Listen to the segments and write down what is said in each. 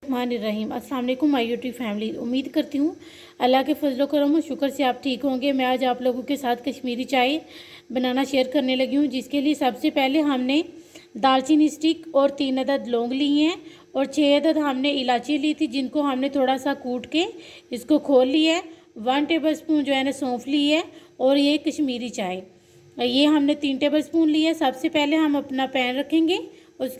रहीम अस्सलाम वालेकुम my YouTube family. उम्मीद करती हूँ अल्लाह के फजलो करम और शुक्र से आप ठीक होंगे। मैं आज आप लोगों के साथ कश्मीरी चाय बनाना शेयर करने लगी हूँ, जिसके लिए सबसे पहले हमने दालचीनी स्टिक और 3 अदद लौंग लिए हैं और 6 अदद हमने इलायची ली थी, जिनको हमने थोड़ा सा कूट के इसको खोल लिया है। 1 टेबल स्पून जो है ना सौंफ ली है और ये कश्मीरी चाय ये हमने 3 टेबल स्पून लिया है। सबसे पहले हम अपना पैन रखेंगे। उस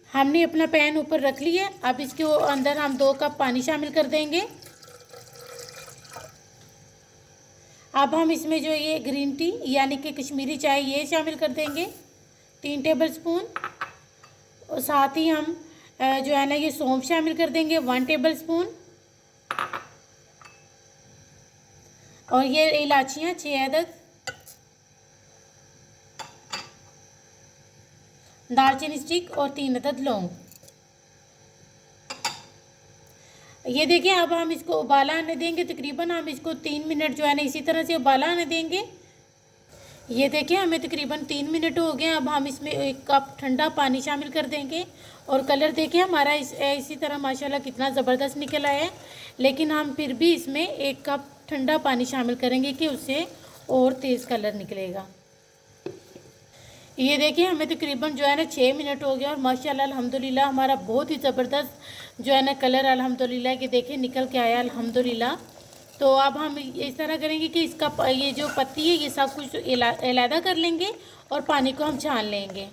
हमने अपना पैन ऊपर रख लिया। अब इसके अंदर हम 2 कप पानी शामिल कर देंगे। अब हम इसमें जो ये ग्रीन टी यानी कि कश्मीरी चाय ये शामिल कर देंगे 3 टेबल स्पून। और साथ ही हम जो है ना ये सौंफ शामिल कर देंगे 1 टेबल स्पून। और ये इलायचियाँ 6 अदद, दालचीनी स्टिक और 3 अदद लौंग। ये देखिए अब हम इसको उबाला आने देंगे। तकरीबन हम इसको 3 मिनट जो है ना इसी तरह से उबाला आने देंगे। ये देखिए हमें तकरीबन 3 मिनट हो गए। अब हम इसमें 1 कप ठंडा पानी शामिल कर देंगे। और कलर देखिए हमारा इसी तरह माशाल्लाह कितना ज़बरदस्त निकल आया है। लेकिन हम फिर भी इसमें 1 कप ठंडा पानी शामिल करेंगे कि उससे और तेज़ कलर निकलेगा। ये देखिए हमें तकरीबन जो है ना 6 मिनट हो गया और माशाल्लाह अल्हम्दुलिल्लाह हमारा बहुत ही ज़बरदस्त जो है ना कलर अल्हम्दुलिल्लाह कि देखिए निकल के आया अल्हम्दुलिल्लाह। तो अब हम इस तरह करेंगे कि इसका ये जो पत्ती है ये सब कुछ अलहदा कर लेंगे और पानी को हम छान लेंगे।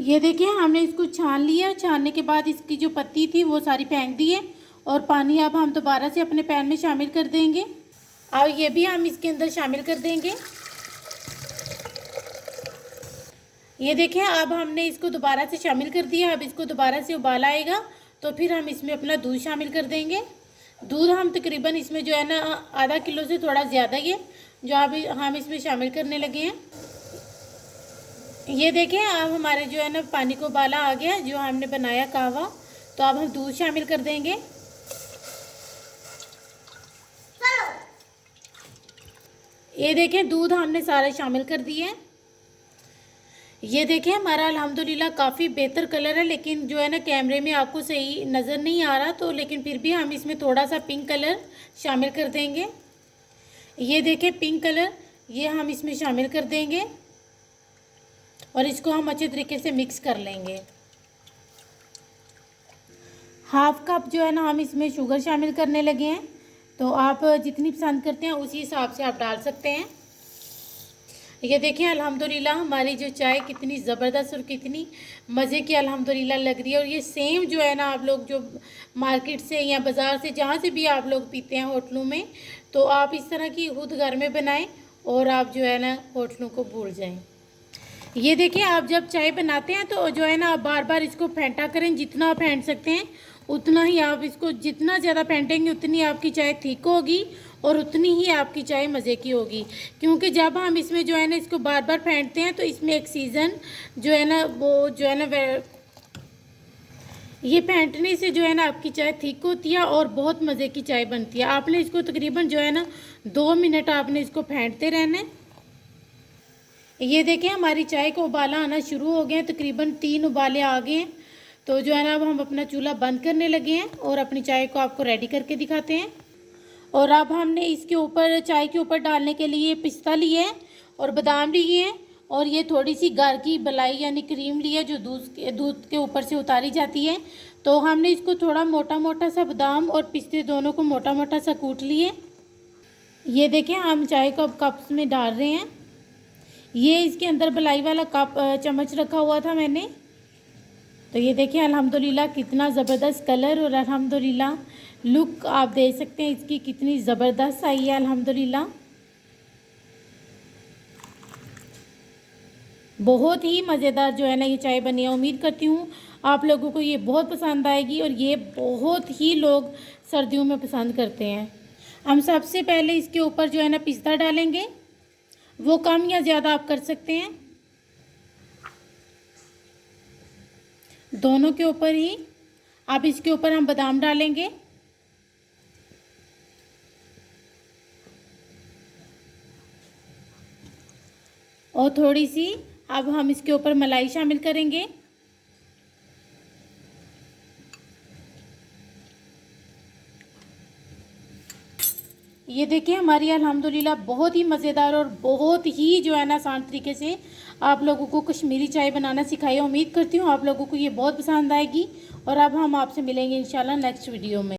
ये देखिए हमने इसको छान लिया। छानने के बाद इसकी जो पत्ती थी वो सारी फेंक दी है और पानी अब हम दोबारा से अपने पैन में शामिल कर देंगे। और ये भी हम इसके अंदर शामिल कर देंगे। ये देखें अब हमने इसको दोबारा से शामिल कर दिया। अब इसको दोबारा से उबाल आएगा तो फिर हम इसमें अपना दूध शामिल कर देंगे। दूध हम तकरीबन इसमें जो है ना आधा किलो से थोड़ा ज़्यादा ही है जो अभी हम इसमें शामिल करने लगे हैं। ये देखें अब हमारे जो है ना पानी को उबाला आ गया जो हमने बनाया कहवा। तो अब हम दूध शामिल कर देंगे। ये देखें दूध हमने सारा शामिल कर दिया है। ये देखिए हमारा अल्हम्दुलिल्लाह काफ़ी बेहतर कलर है, लेकिन जो है ना कैमरे में आपको सही नज़र नहीं आ रहा, तो लेकिन फिर भी हम इसमें थोड़ा सा पिंक कलर शामिल कर देंगे। ये देखिए पिंक कलर ये हम इसमें शामिल कर देंगे और इसको हम अच्छे तरीके से मिक्स कर लेंगे। हाफ कप जो है ना हम इसमें शुगर शामिल करने लगे हैं। तो आप जितनी पसंद करते हैं उसी हिसाब से आप डाल सकते हैं। ये देखिए अल्हम्दुलिल्लाह हमारी जो चाय कितनी ज़बरदस्त और कितनी मज़े की अल्हम्दुलिल्लाह लग रही है। और ये सेम जो है ना आप लोग जो मार्केट से या बाज़ार से जहाँ से भी आप लोग पीते हैं होटलों में, तो आप इस तरह की खुद घर में बनाएं और आप जो है ना होटलों को भूल जाएं। ये देखिए आप जब चाय बनाते हैं तो जो है ना आप बार बार इसको फेंटा करें। जितना आप फेंट सकते हैं उतना ही आप इसको जितना ज़्यादा फेंटेंगे उतनी आपकी चाय थिक होगी और उतनी ही आपकी चाय मज़े की होगी। क्योंकि जब हम इसमें जो है ना इसको बार बार फेंटते हैं तो इसमें ऑक्सीजन जो है ना वो जो है ना ये फेंटने से जो है ना आपकी चाय थिक होती है और बहुत मज़े की चाय बनती है। आपने इसको तकरीबन जो है ना 2 मिनट आपने इसको फेंटते रहना है। ये देखें हमारी चाय को उबाला आना शुरू हो गया है। तकरीबन 3 उबाले आ गए हैं। तो जो है ना अब हम अपना चूल्हा बंद करने लगे हैं और अपनी चाय को आपको रेडी करके दिखाते हैं। और अब हमने इसके ऊपर चाय के ऊपर डालने के लिए पिस्ता लिए है और बादाम लिए हैं और ये थोड़ी सी घर की मलाई यानी क्रीम ली है जो दूध के ऊपर से उतारी जाती है। तो हमने इसको थोड़ा मोटा मोटा सा बादाम और पिस्ते दोनों को मोटा मोटा सा कूट लिए। ये देखें हम चाय को अब कप्स में डाल रहे हैं। ये इसके अंदर मलाई वाला कप चम्मच रखा हुआ था मैंने। तो ये देखिए अल्हम्दुलिल्लाह कितना ज़बरदस्त कलर और अल्हम्दुलिल्लाह लुक आप देख सकते हैं इसकी कितनी ज़बरदस्त आई है अल्हम्दुलिल्लाह। बहुत ही मज़ेदार जो है ना ये चाय बनी है। उम्मीद करती हूँ आप लोगों को ये बहुत पसंद आएगी और ये बहुत ही लोग सर्दियों में पसंद करते हैं। हम सबसे पहले इसके ऊपर जो है ना पिस्ता डालेंगे, वो कम या ज़्यादा आप कर सकते हैं, दोनों के ऊपर ही। अब इसके ऊपर हम बादाम डालेंगे और थोड़ी सी अब हम इसके ऊपर मलाई शामिल करेंगे। ये देखिए हमारी अल्हम्दुलिल्लाह बहुत ही मज़ेदार और बहुत ही जो है ना आसान तरीके से आप लोगों को कश्मीरी चाय बनाना सिखाई। उम्मीद करती हूँ आप लोगों को ये बहुत पसंद आएगी। और अब हम आपसे मिलेंगे इंशाल्लाह नेक्स्ट वीडियो में।